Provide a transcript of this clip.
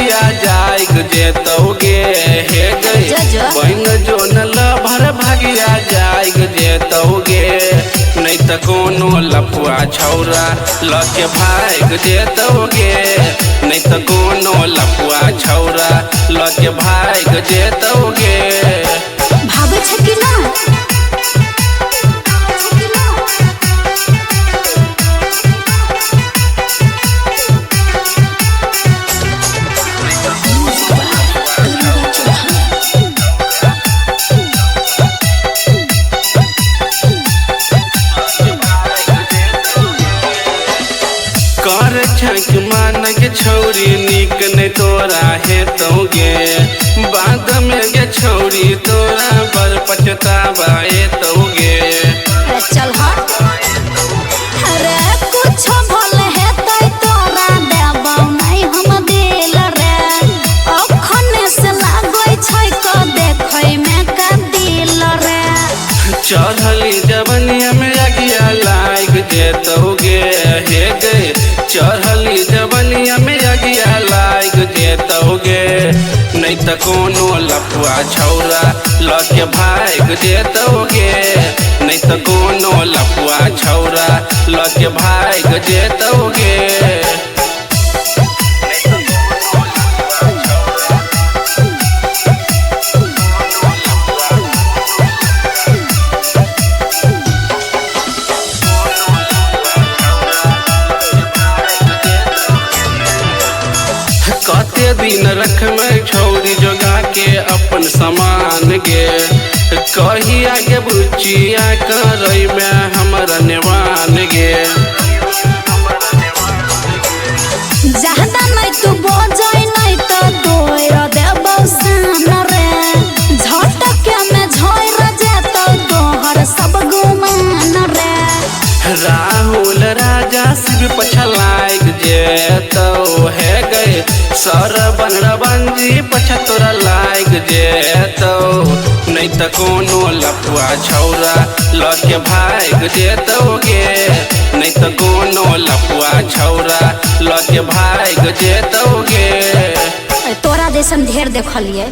भागिया जाइग जेतोगे हे गई बहन जो नल भर भागिया जाइग जेतोगे नहीं तो कोनो लफुआ छौरा लके भाग जेतोगे नहीं तो कोनो लफुआ छौरा लके भाग जेतोगे। भागे छै कि ना कर छक मान के छौरी निक नहीं तोरा हेतोगे बाद में के छौरी तोरा बड़ पछतावा हेतोगे। चल हट अरे कुछ भल हेतै तोरा देबौ नहीं हम दिल रे अखने से लागै छै क देखै में का दिल रे चढ़ली जवनिया में अगिया लाग जेतोगे हे गए चढ़ली जवनिया में अगिया लाग जेतोगे नहीं तो कोनो लफुआ छौरा लके भाग जेतोगे नहीं तो कोनो लफुआ छौरा लके भाग जेतोगे। कते दिन रख में छौरी जोगा के अपन समान गे कही आगे बुचिया करई में हमारा नेवान गे। ज्यादा नहीं तू बोझै नहीं तो तोर देबौ सान रे झटके में झोर जेतौ तोहर सब गुमान रे राहुल राजा शिव पछलाग जेतो है गए सरबन रबंजी पछतोरा लाग जेतो नहीं तो कोनो लफुआ छौरा लके भाग जेतोगे नहीं तो कोनो लफुआ छौरा लके भाग जेतोगे। तोरा जैसन ढेर देखलिए।